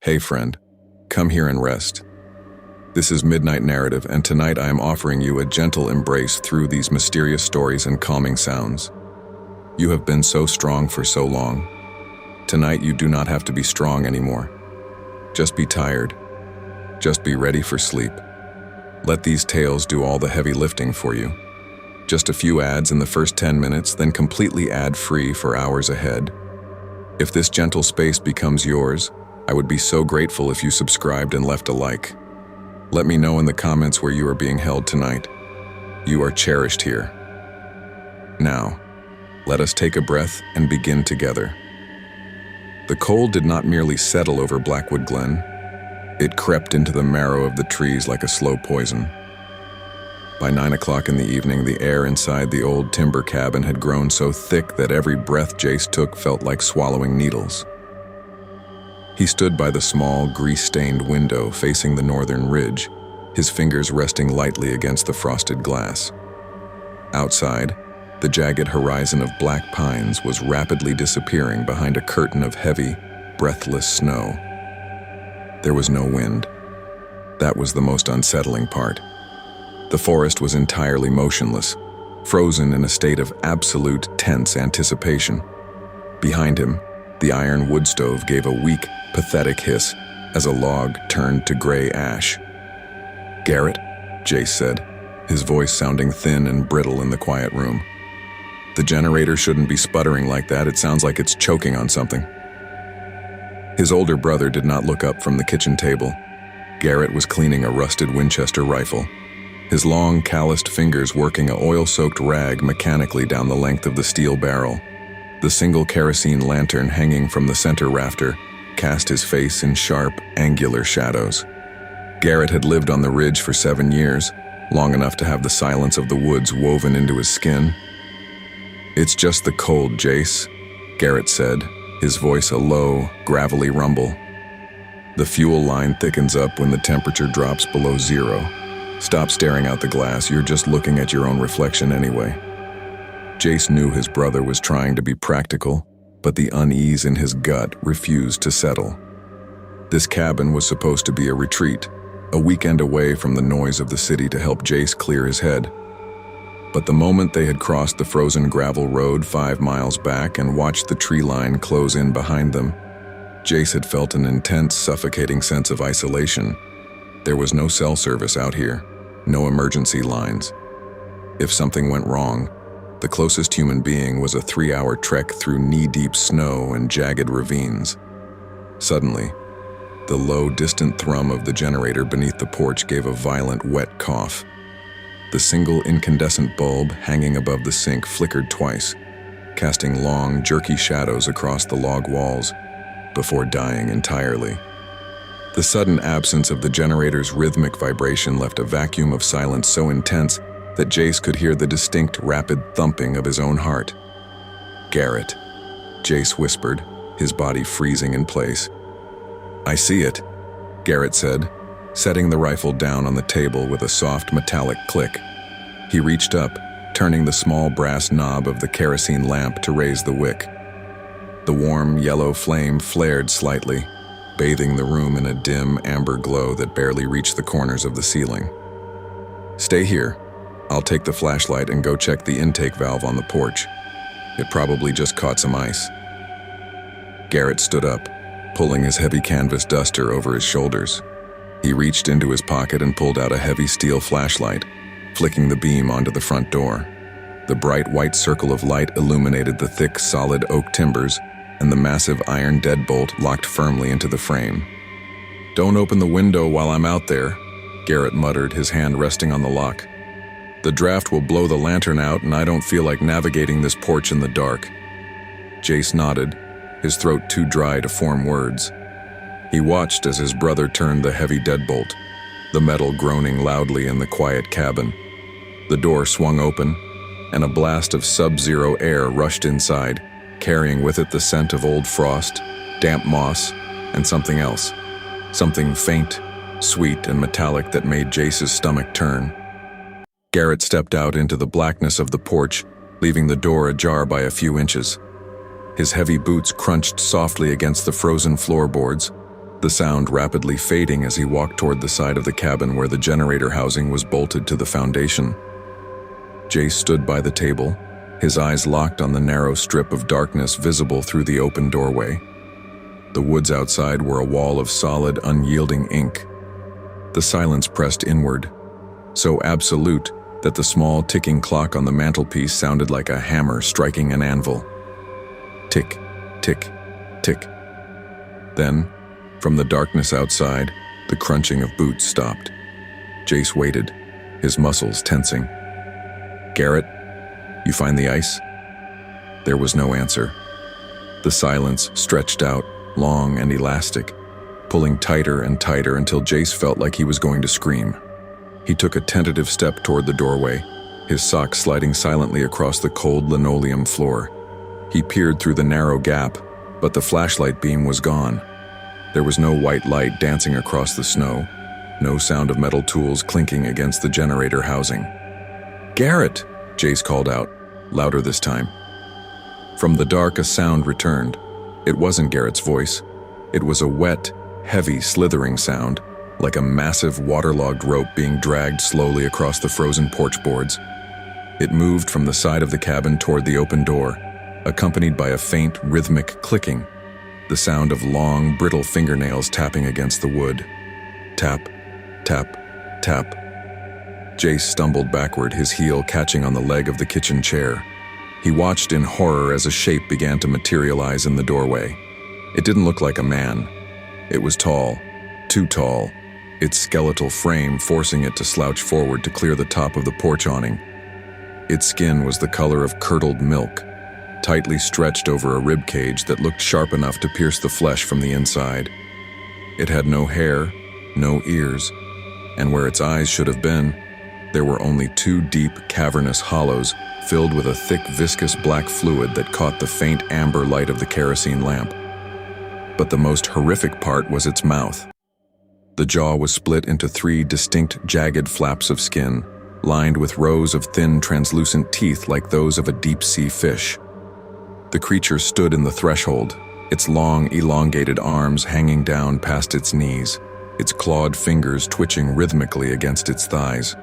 Hey friend, come here and rest. This is Midnight Narrative, and tonight I am offering you a gentle embrace through these mysterious stories and calming sounds. You have been so strong for so long. Tonight you do not have to be strong anymore. Just be tired. Just be ready for sleep. Let these tales do all the heavy lifting for you. Just a few ads in the first 10 minutes, then completely ad-free for hours ahead. If this gentle space becomes yours, I would be so grateful if you subscribed and left a like. Let me know in the comments where you are being held tonight. You are cherished here. Now, let us take a breath and begin together. The cold did not merely settle over Blackwood Glen. It crept into the marrow of the trees like a slow poison. By 9 o'clock in the evening, the air inside the old timber cabin had grown so thick that every breath Jace took felt like swallowing needles. He stood by the small, grease-stained window facing the northern ridge, his fingers resting lightly against the frosted glass. Outside, the jagged horizon of black pines was rapidly disappearing behind a curtain of heavy, breathless snow. There was no wind. That was the most unsettling part. The forest was entirely motionless, frozen in a state of absolute tense anticipation. Behind him, the iron wood stove gave a weak, pathetic hiss as a log turned to gray ash. "Garrett," Jace said, his voice sounding thin and brittle in the quiet room. "The generator shouldn't be sputtering like that. It sounds like it's choking on something." His older brother did not look up from the kitchen table. Garrett was cleaning a rusted Winchester rifle, his long, calloused fingers working a oil-soaked rag mechanically down the length of the steel barrel. The single kerosene lantern hanging from the center rafter cast his face in sharp, angular shadows. Garrett had lived on the ridge for 7 years, long enough to have the silence of the woods woven into his skin. "It's just the cold, Jace," Garrett said, his voice a low, gravelly rumble. "The fuel line thickens up when the temperature drops below zero. Stop staring out the glass, you're just looking at your own reflection anyway." Jace knew his brother was trying to be practical, but the unease in his gut refused to settle. This cabin was supposed to be a retreat, a weekend away from the noise of the city to help Jace clear his head. But the moment they had crossed the frozen gravel road 5 miles back and watched the tree line close in behind them, Jace had felt an intense, suffocating sense of isolation. There was no cell service out here, no emergency lines. If something went wrong, the closest human being was a 3-hour trek through knee-deep snow and jagged ravines. Suddenly, the low, distant thrum of the generator beneath the porch gave a violent, wet cough. The single incandescent bulb hanging above the sink flickered twice, casting long, jerky shadows across the log walls before dying entirely. The sudden absence of the generator's rhythmic vibration left a vacuum of silence so intense that Jace could hear the distinct, rapid thumping of his own heart. "Garrett," Jace whispered, his body freezing in place. "I see it," Garrett said, setting the rifle down on the table with a soft metallic click. He reached up, turning the small brass knob of the kerosene lamp to raise the wick. The warm, yellow flame flared slightly, bathing the room in a dim, amber glow that barely reached the corners of the ceiling. "Stay here. I'll take the flashlight and go check the intake valve on the porch. It probably just caught some ice." Garrett stood up, pulling his heavy canvas duster over his shoulders. He reached into his pocket and pulled out a heavy steel flashlight, flicking the beam onto the front door. The bright white circle of light illuminated the thick, solid oak timbers and the massive iron deadbolt locked firmly into the frame. "Don't open the window while I'm out there," Garrett muttered, his hand resting on the lock. "The draft will blow the lantern out, and I don't feel like navigating this porch in the dark." Jace nodded, his throat too dry to form words. He watched as his brother turned the heavy deadbolt, the metal groaning loudly in the quiet cabin. The door swung open, and a blast of sub-zero air rushed inside, carrying with it the scent of old frost, damp moss, and something else. Something faint, sweet, and metallic that made Jace's stomach turn. Garrett stepped out into the blackness of the porch, leaving the door ajar by a few inches. His heavy boots crunched softly against the frozen floorboards, the sound rapidly fading as he walked toward the side of the cabin where the generator housing was bolted to the foundation. Jace stood by the table, his eyes locked on the narrow strip of darkness visible through the open doorway. The woods outside were a wall of solid, unyielding ink. The silence pressed inward, so absolute that the small ticking clock on the mantelpiece sounded like a hammer striking an anvil. Tick, tick, tick. Then, from the darkness outside, the crunching of boots stopped. Jace waited, his muscles tensing. "Garrett, you find the ice?" There was no answer. The silence stretched out, long and elastic, pulling tighter and tighter until Jace felt like he was going to scream. He took a tentative step toward the doorway, his socks sliding silently across the cold linoleum floor. He peered through the narrow gap, but the flashlight beam was gone. There was no white light dancing across the snow, no sound of metal tools clinking against the generator housing. "Garrett!" Jace called out, louder this time. From the dark, a sound returned. It wasn't Garrett's voice. It was a wet, heavy, slithering sound, like a massive waterlogged rope being dragged slowly across the frozen porch boards. It moved from the side of the cabin toward the open door, accompanied by a faint, rhythmic clicking, the sound of long, brittle fingernails tapping against the wood. Tap, tap, tap. Jace stumbled backward, his heel catching on the leg of the kitchen chair. He watched in horror as a shape began to materialize in the doorway. It didn't look like a man. It was tall, too tall, its skeletal frame forcing it to slouch forward to clear the top of the porch awning. Its skin was the color of curdled milk, tightly stretched over a rib cage that looked sharp enough to pierce the flesh from the inside. It had no hair, no ears, and where its eyes should have been, there were only two deep, cavernous hollows filled with a thick, viscous black fluid that caught the faint amber light of the kerosene lamp. But the most horrific part was its mouth. The jaw was split into three distinct, jagged flaps of skin, lined with rows of thin, translucent teeth like those of a deep-sea fish. The creature stood in the threshold, its long, elongated arms hanging down past its knees, its clawed fingers twitching rhythmically against its thighs.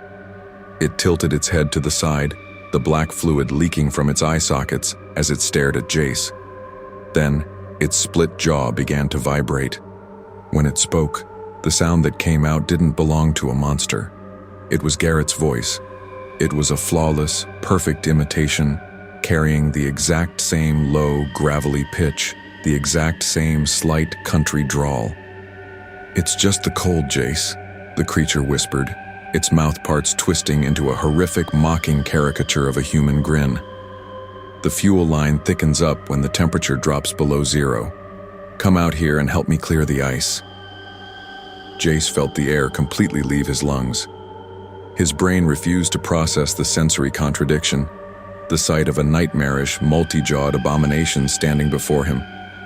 It tilted its head to the side, the black fluid leaking from its eye sockets as it stared at Jace. Then, its split jaw began to vibrate. When it spoke, the sound that came out didn't belong to a monster. It was Garrett's voice. It was a flawless, perfect imitation, carrying the exact same low, gravelly pitch, the exact same slight country drawl. "It's just the cold, Jace," the creature whispered, its mouth parts twisting into a horrific, mocking caricature of a human grin. "The fuel line thickens up when the temperature drops below zero. Come out here and help me clear the ice." Jace felt the air completely leave his lungs. His brain refused to process the sensory contradiction, the sight of a nightmarish, multi-jawed abomination standing before him,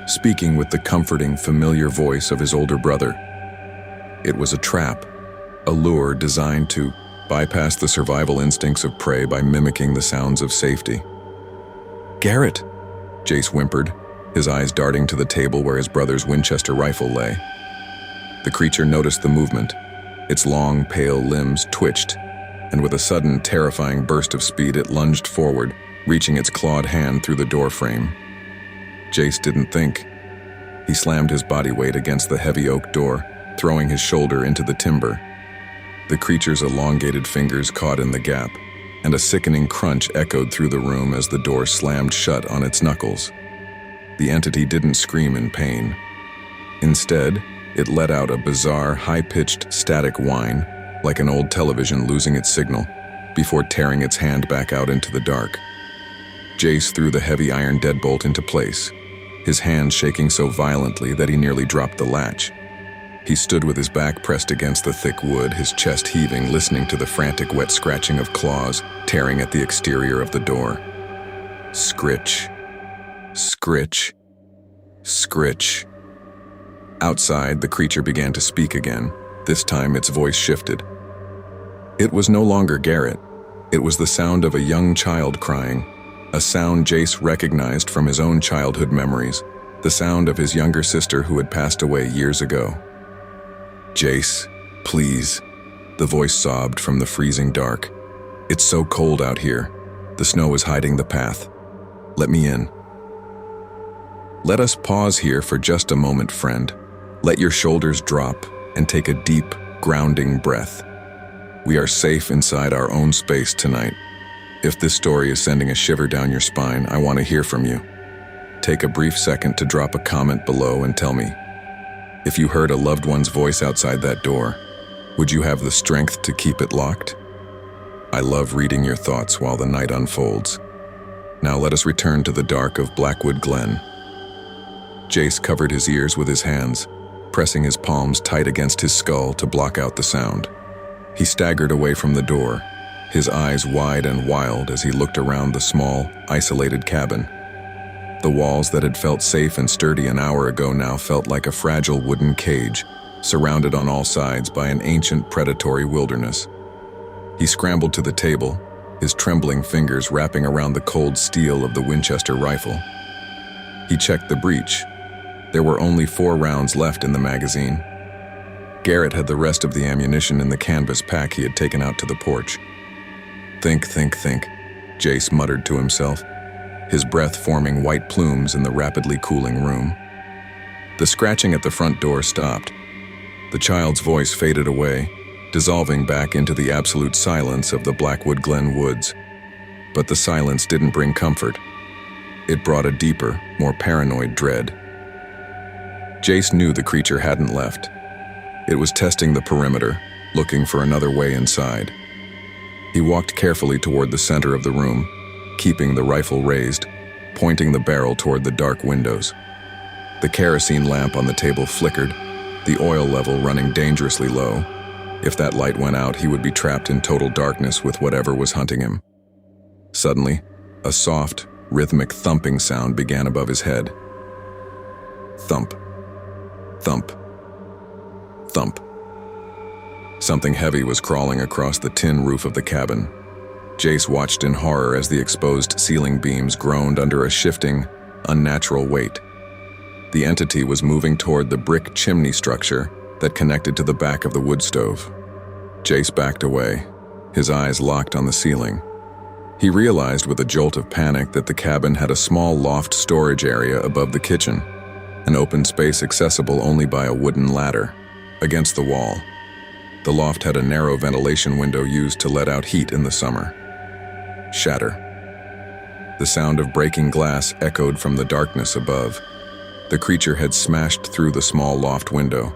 speaking with the comforting, familiar voice of his older brother. It was a trap, a lure designed to bypass the survival instincts of prey by mimicking the sounds of safety. "Garrett," Jace whimpered, his eyes darting to the table where his brother's Winchester rifle lay. The creature noticed the movement. Its long, pale limbs twitched, and with a sudden, terrifying burst of speed, it lunged forward, reaching its clawed hand through the door frame. Jace didn't think. He slammed his body weight against the heavy oak door, throwing his shoulder into the timber. The creature's elongated fingers caught in the gap, and a sickening crunch echoed through the room as the door slammed shut on its knuckles. The entity didn't scream in pain. Instead, it let out a bizarre, high-pitched, static whine, like an old television losing its signal, before tearing its hand back out into the dark. Jace threw the heavy iron deadbolt into place, his hand shaking so violently that he nearly dropped the latch. He stood with his back pressed against the thick wood, his chest heaving, listening to the frantic wet scratching of claws tearing at the exterior of the door. Scritch. Scritch. Scritch. Outside, the creature began to speak again. This time, its voice shifted. It was no longer Garrett. It was the sound of a young child crying, a sound Jace recognized from his own childhood memories, the sound of his younger sister who had passed away years ago. "Jace, please," the voice sobbed from the freezing dark. "It's so cold out here. The snow is hiding the path. Let me in." Let us pause here for just a moment, friend. Let your shoulders drop and take a deep, grounding breath. We are safe inside our own space tonight. If this story is sending a shiver down your spine, I want to hear from you. Take a brief second to drop a comment below and tell me, if you heard a loved one's voice outside that door, would you have the strength to keep it locked? I love reading your thoughts while the night unfolds. Now let us return to the dark of Blackwood Glen. Jace covered his ears with his hands, pressing his palms tight against his skull to block out the sound. He staggered away from the door, his eyes wide and wild as he looked around the small, isolated cabin. The walls that had felt safe and sturdy an hour ago now felt like a fragile wooden cage, surrounded on all sides by an ancient predatory wilderness. He scrambled to the table, his trembling fingers wrapping around the cold steel of the Winchester rifle. He checked the breech. There were only 4 rounds left in the magazine. Garrett had the rest of the ammunition in the canvas pack he had taken out to the porch. Think, Jace muttered to himself, his breath forming white plumes in the rapidly cooling room. The scratching at the front door stopped. The child's voice faded away, dissolving back into the absolute silence of the Blackwood Glen woods. But the silence didn't bring comfort. It brought a deeper, more paranoid dread. Jace knew the creature hadn't left. It was testing the perimeter, looking for another way inside. He walked carefully toward the center of the room, keeping the rifle raised, pointing the barrel toward the dark windows. The kerosene lamp on the table flickered, the oil level running dangerously low. If that light went out, he would be trapped in total darkness with whatever was hunting him. Suddenly, a soft, rhythmic thumping sound began above his head. Thump. Thump. Thump. Something heavy was crawling across the tin roof of the cabin. Jace watched in horror as the exposed ceiling beams groaned under a shifting, unnatural weight. The entity was moving toward the brick chimney structure that connected to the back of the wood stove. Jace backed away, his eyes locked on the ceiling. He realized with a jolt of panic that the cabin had a small loft storage area above the kitchen, an open space accessible only by a wooden ladder, against the wall. The loft had a narrow ventilation window used to let out heat in the summer. Shatter. The sound of breaking glass echoed from the darkness above. The creature had smashed through the small loft window.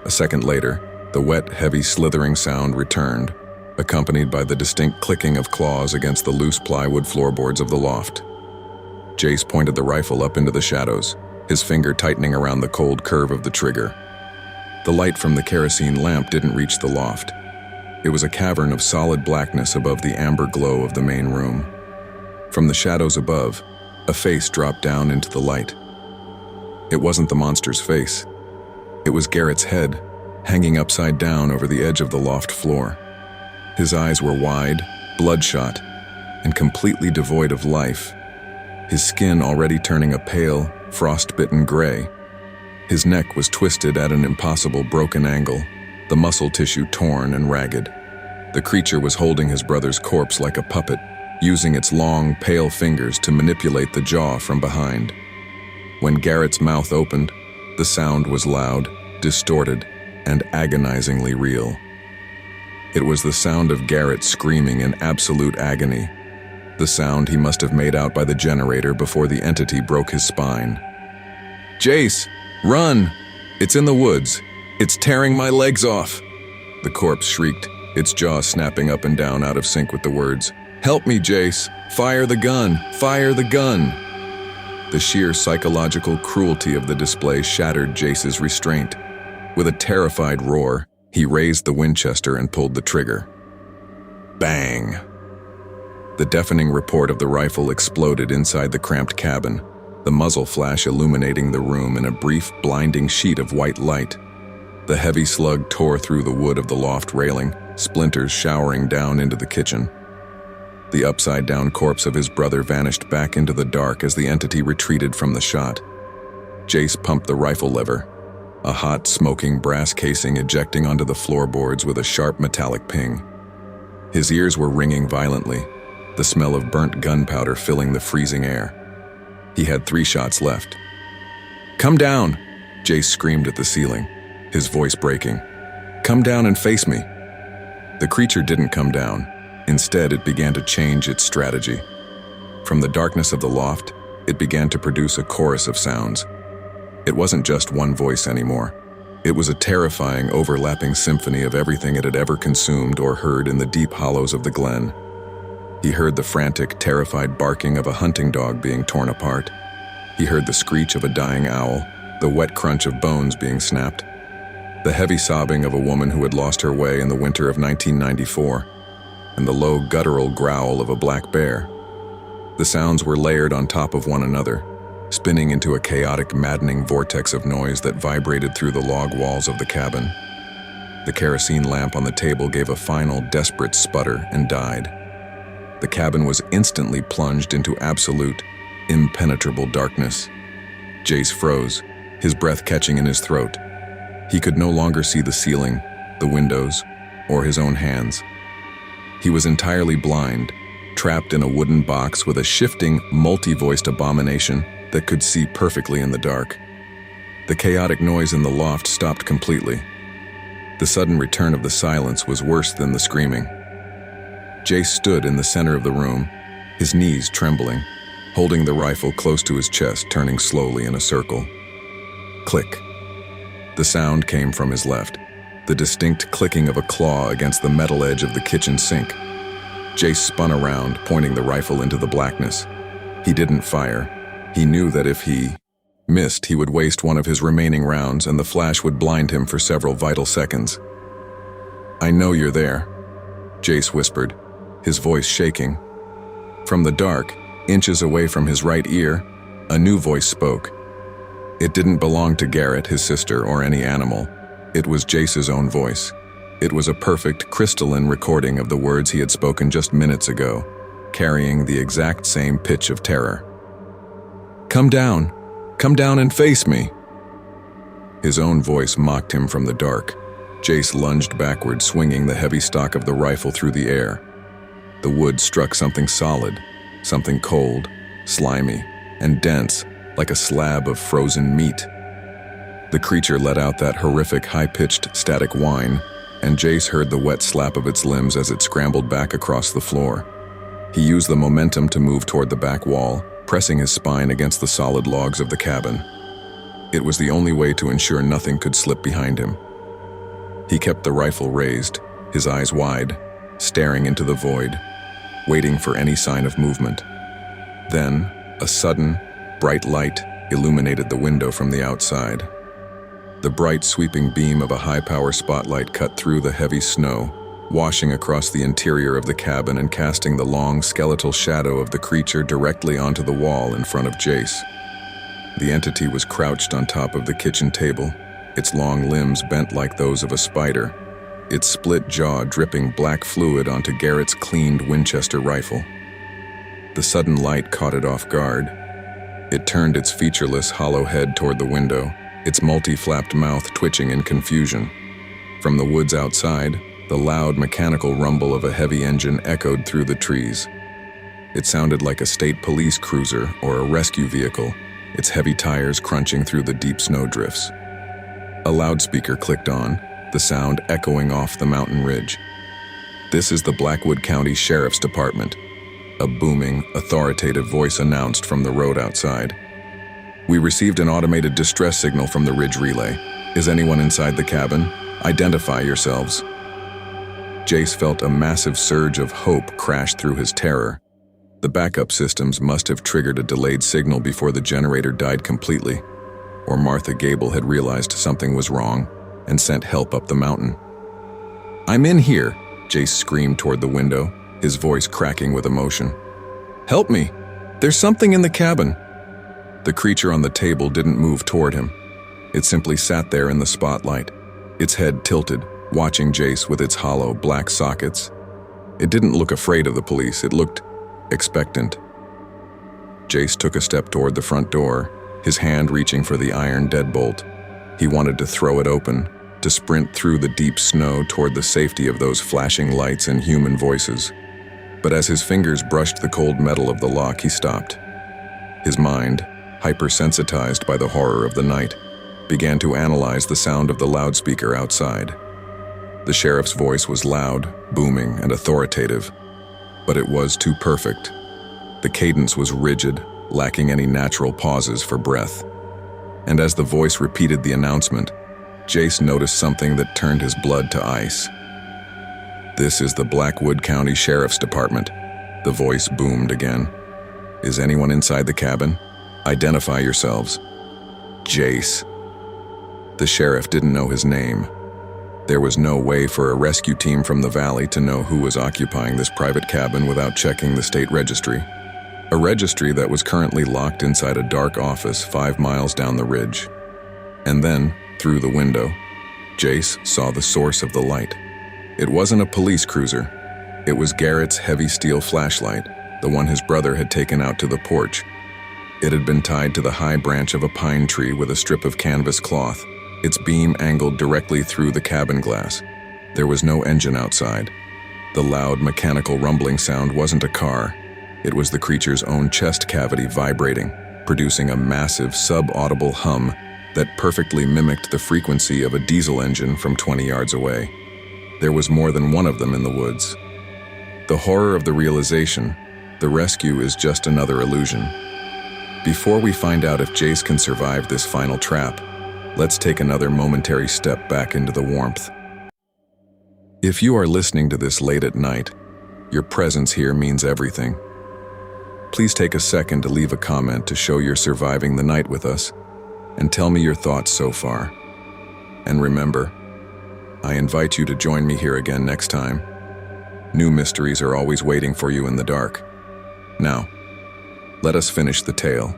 A second later, the wet, heavy slithering sound returned, accompanied by the distinct clicking of claws against the loose plywood floorboards of the loft. Jace pointed the rifle up into the shadows, his finger tightening around the cold curve of the trigger. The light from the kerosene lamp didn't reach the loft. It was a cavern of solid blackness above the amber glow of the main room. From the shadows above, a face dropped down into the light. It wasn't the monster's face. It was Garrett's head, hanging upside down over the edge of the loft floor. His eyes were wide, bloodshot, and completely devoid of life, his skin already turning a pale, frost-bitten gray. His neck was twisted at an impossible broken angle, the muscle tissue torn and ragged. The creature was holding his brother's corpse like a puppet, using its long, pale fingers to manipulate the jaw from behind. When Garrett's mouth opened, the sound was loud, distorted, and agonizingly real. It was the sound of Garrett screaming in absolute agony, the sound he must have made out by the generator before the entity broke his spine. "Jace, run! It's in the woods. It's tearing my legs off!" The corpse shrieked, its jaw snapping up and down out of sync with the words, "Help me, Jace! Fire the gun! Fire the gun!" The sheer psychological cruelty of the display shattered Jace's restraint. With a terrified roar, he raised the Winchester and pulled the trigger. Bang! The deafening report of the rifle exploded inside the cramped cabin, the muzzle flash illuminating the room in a brief, blinding sheet of white light. The heavy slug tore through the wood of the loft railing, splinters showering down into the kitchen. The upside-down corpse of his brother vanished back into the dark as the entity retreated from the shot. Jace pumped the rifle lever, a hot, smoking brass casing ejecting onto the floorboards with a sharp metallic ping. His ears were ringing violently, the smell of burnt gunpowder filling the freezing air. He had 3 shots left. "Come down!" Jace screamed at the ceiling, his voice breaking. "Come down and face me." The creature didn't come down. Instead, it began to change its strategy. From the darkness of the loft, it began to produce a chorus of sounds. It wasn't just one voice anymore. It was a terrifying, overlapping symphony of everything it had ever consumed or heard in the deep hollows of the glen. He heard the frantic, terrified barking of a hunting dog being torn apart. He heard the screech of a dying owl, the wet crunch of bones being snapped, the heavy sobbing of a woman who had lost her way in the winter of 1994, and the low, guttural growl of a black bear. The sounds were layered on top of one another, spinning into a chaotic, maddening vortex of noise that vibrated through the log walls of the cabin. The kerosene lamp on the table gave a final, desperate sputter and died. The cabin was instantly plunged into absolute, impenetrable darkness. Jace froze, his breath catching in his throat. He could no longer see the ceiling, the windows, or his own hands. He was entirely blind, trapped in a wooden box with a shifting, multi-voiced abomination that could see perfectly in the dark. The chaotic noise in the loft stopped completely. The sudden return of the silence was worse than the screaming. Jace stood in the center of the room, his knees trembling, holding the rifle close to his chest, turning slowly in a circle. Click. The sound came from his left, the distinct clicking of a claw against the metal edge of the kitchen sink. Jace spun around, pointing the rifle into the blackness. He didn't fire. He knew that if he missed, he would waste one of his remaining rounds and the flash would blind him for several vital seconds. "I know you're there," Jace whispered, his voice shaking. From the dark, inches away from his right ear, a new voice spoke. It didn't belong to Garrett, his sister, or any animal. It was Jace's own voice. It was a perfect, crystalline recording of the words he had spoken just minutes ago, carrying the exact same pitch of terror. Come down and face me." His own voice mocked him from the dark. Jace lunged backward, swinging the heavy stock of the rifle through the air. The wood struck something solid, something cold, slimy, and dense, like a slab of frozen meat. The creature let out that horrific, high-pitched, static whine, and Jace heard the wet slap of its limbs as it scrambled back across the floor. He used the momentum to move toward the back wall, pressing his spine against the solid logs of the cabin. It was the only way to ensure nothing could slip behind him. He kept the rifle raised, his eyes wide, staring into the void, waiting for any sign of movement. Then, a sudden, bright light illuminated the window from the outside. The bright, sweeping beam of a high-power spotlight cut through the heavy snow, washing across the interior of the cabin and casting the long, skeletal shadow of the creature directly onto the wall in front of Jace. The entity was crouched on top of the kitchen table, its long limbs bent like those of a spider, its split jaw dripping black fluid onto Garrett's cleaned Winchester rifle. The sudden light caught it off guard. It turned its featureless, hollow head toward the window, its multi-flapped mouth twitching in confusion. From the woods outside, the loud mechanical rumble of a heavy engine echoed through the trees. It sounded like a state police cruiser or a rescue vehicle, its heavy tires crunching through the deep snowdrifts. A loudspeaker clicked on, the sound echoing off the mountain ridge. "This is the Blackwood County Sheriff's Department," a booming, authoritative voice announced from the road outside. "We received an automated distress signal from the ridge relay. Is anyone inside the cabin? Identify yourselves." Jace felt a massive surge of hope crash through his terror. The backup systems must have triggered a delayed signal before the generator died completely, or Martha Gable had realized something was wrong and sent help up the mountain. "I'm in here," Jace screamed toward the window, his voice cracking with emotion. "Help me! There's something in the cabin!" The creature on the table didn't move toward him. It simply sat there in the spotlight, its head tilted, watching Jace with its hollow, black sockets. It didn't look afraid of the police, it looked expectant. Jace took a step toward the front door, his hand reaching for the iron deadbolt. He wanted to throw it open, to sprint through the deep snow toward the safety of those flashing lights and human voices. But as his fingers brushed the cold metal of the lock, he stopped. His mind, hypersensitized by the horror of the night, began to analyze the sound of the loudspeaker outside. The sheriff's voice was loud, booming, and authoritative, but it was too perfect. The cadence was rigid, lacking any natural pauses for breath. And as the voice repeated the announcement, Jace noticed something that turned his blood to ice. "This is the Blackwood County Sheriff's Department," the voice boomed again. "Is anyone inside the cabin? Identify yourselves." Jace. The sheriff didn't know his name. There was no way for a rescue team from the valley to know who was occupying this private cabin without checking the state registry. A registry that was currently locked inside a dark office 5 miles down the ridge. And then, through the window, Jace saw the source of the light. It wasn't a police cruiser. It was Garrett's heavy steel flashlight, the one his brother had taken out to the porch. It had been tied to the high branch of a pine tree with a strip of canvas cloth, its beam angled directly through the cabin glass. There was no engine outside. The loud mechanical rumbling sound wasn't a car. It was the creature's own chest cavity vibrating, producing a massive sub-audible hum that perfectly mimicked the frequency of a diesel engine from 20 yards away. There was more than one of them in the woods. The horror of the realization, the rescue is just another illusion. Before we find out if Jace can survive this final trap, let's take another momentary step back into the warmth. If you are listening to this late at night, your presence here means everything. Please take a second to leave a comment to show you're surviving the night with us, and tell me your thoughts so far. And remember, I invite you to join me here again next time. New mysteries are always waiting for you in the dark. Now, let us finish the tale.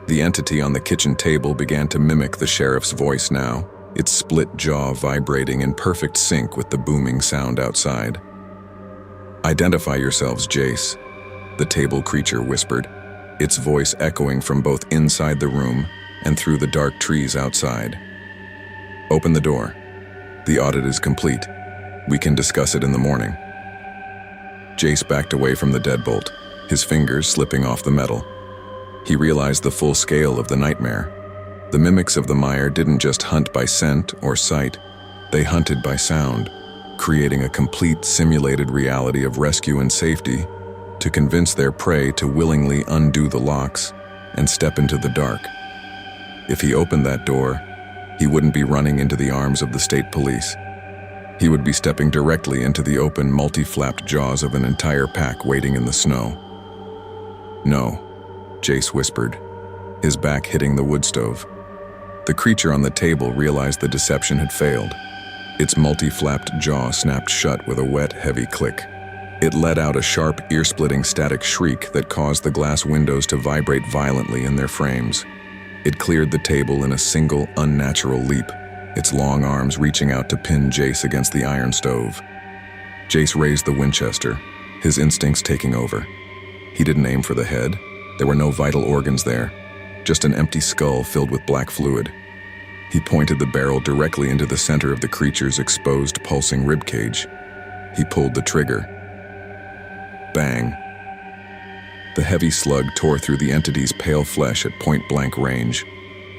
The entity on the kitchen table began to mimic the sheriff's voice now, its split jaw vibrating in perfect sync with the booming sound outside. "Identify yourselves, Jace," the table creature whispered, its voice echoing from both inside the room and through the dark trees outside. "Open the door. The audit is complete. We can discuss it in the morning." Jace backed away from the deadbolt, his fingers slipping off the metal. He realized the full scale of the nightmare. The mimics of the mire didn't just hunt by scent or sight, they hunted by sound, creating a complete simulated reality of rescue and safety to convince their prey to willingly undo the locks and step into the dark. If he opened that door, he wouldn't be running into the arms of the state police. He would be stepping directly into the open, multi-flapped jaws of an entire pack waiting in the snow. "No," Jace whispered, his back hitting the wood stove. The creature on the table realized the deception had failed. Its multi-flapped jaw snapped shut with a wet, heavy click. It let out a sharp, ear-splitting static shriek that caused the glass windows to vibrate violently in their frames. It cleared the table in a single, unnatural leap, its long arms reaching out to pin Jace against the iron stove. Jace raised the Winchester, his instincts taking over. He didn't aim for the head. There were no vital organs there, just an empty skull filled with black fluid. He pointed the barrel directly into the center of the creature's exposed, pulsing ribcage. He pulled the trigger. Bang. The heavy slug tore through the entity's pale flesh at point-blank range.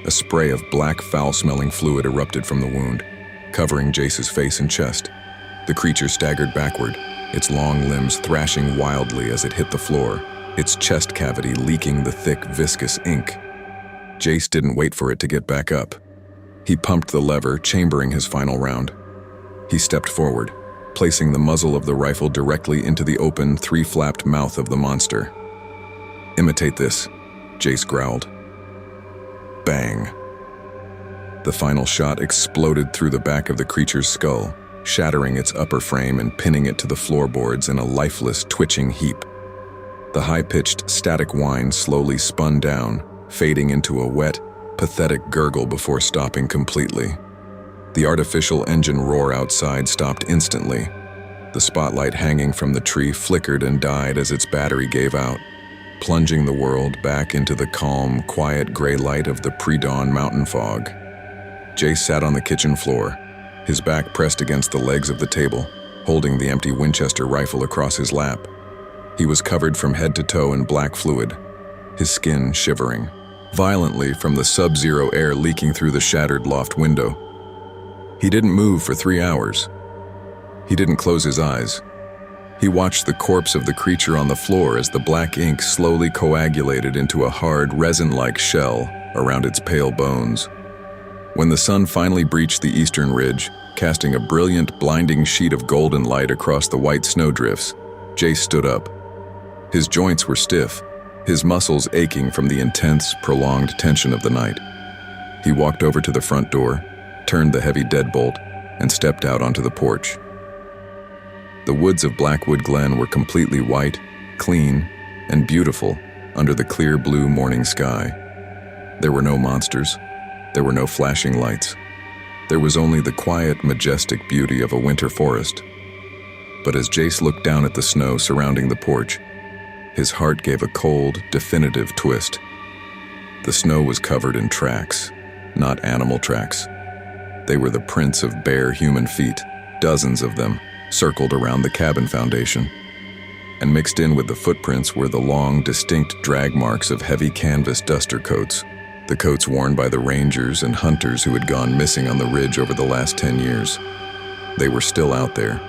A spray of black, foul-smelling fluid erupted from the wound, covering Jace's face and chest. The creature staggered backward, its long limbs thrashing wildly as it hit the floor, its chest cavity leaking the thick, viscous ink. Jace didn't wait for it to get back up. He pumped the lever, chambering his final round. He stepped forward, placing the muzzle of the rifle directly into the open, three-flapped mouth of the monster. "Imitate this," Jace growled. Bang. The final shot exploded through the back of the creature's skull, shattering its upper frame and pinning it to the floorboards in a lifeless, twitching heap. The high-pitched, static whine slowly spun down, fading into a wet, pathetic gurgle before stopping completely. The artificial engine roar outside stopped instantly. The spotlight hanging from the tree flickered and died as its battery gave out. plunging the world back into the calm, quiet gray light of the pre-dawn mountain fog. Jace sat on the kitchen floor, his back pressed against the legs of the table, holding the empty Winchester rifle across his lap. He was covered from head to toe in black fluid, his skin shivering violently from the sub-zero air leaking through the shattered loft window. He didn't move for 3 hours. He didn't close his eyes. He watched the corpse of the creature on the floor as the black ink slowly coagulated into a hard, resin-like shell around its pale bones. When the sun finally breached the eastern ridge, casting a brilliant, blinding sheet of golden light across the white snowdrifts, Jace stood up. His joints were stiff, his muscles aching from the intense, prolonged tension of the night. He walked over to the front door, turned the heavy deadbolt, and stepped out onto the porch. The woods of Blackwood Glen were completely white, clean, and beautiful under the clear blue morning sky. There were no monsters. There were no flashing lights. There was only the quiet, majestic beauty of a winter forest. But as Jace looked down at the snow surrounding the porch, his heart gave a cold, definitive twist. The snow was covered in tracks, not animal tracks. They were the prints of bare human feet, dozens of them, circled around the cabin foundation. And mixed in with the footprints were the long, distinct drag marks of heavy canvas duster coats, the coats worn by the rangers and hunters who had gone missing on the ridge over the last 10 years. They were still out there.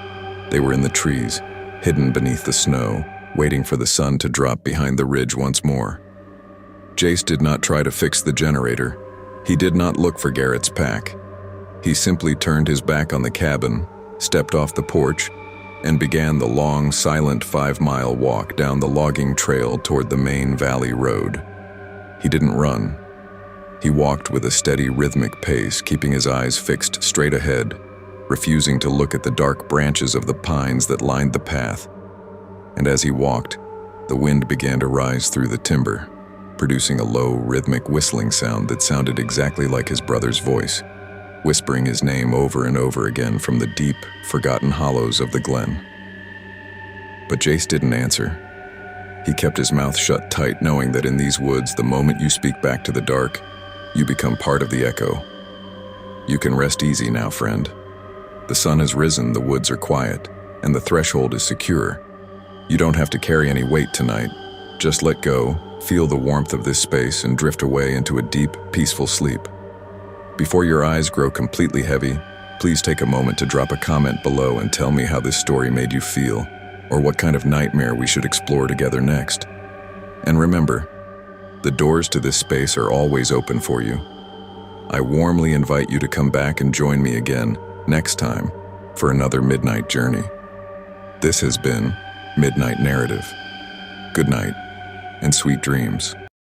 They were in the trees, hidden beneath the snow, waiting for the sun to drop behind the ridge once more. Jace did not try to fix the generator. He did not look for Garrett's pack. He simply turned his back on the cabin, stepped off the porch, and began the long, silent 5-mile walk down the logging trail toward the main valley road. He didn't run. He walked with a steady, rhythmic pace, keeping his eyes fixed straight ahead, refusing to look at the dark branches of the pines that lined the path. And as he walked, the wind began to rise through the timber, producing a low, rhythmic whistling sound that sounded exactly like his brother's voice, whispering his name over and over again from the deep, forgotten hollows of the glen. But Jace didn't answer. He kept his mouth shut tight, knowing that in these woods, the moment you speak back to the dark, you become part of the echo. You can rest easy now, friend. The sun has risen, the woods are quiet, and the threshold is secure. You don't have to carry any weight tonight. Just let go, feel the warmth of this space, and drift away into a deep, peaceful sleep. Before your eyes grow completely heavy, please take a moment to drop a comment below and tell me how this story made you feel, or what kind of nightmare we should explore together next. And remember, the doors to this space are always open for you. I warmly invite you to come back and join me again next time for another midnight journey. This has been Midnight Narrative. Good night and sweet dreams.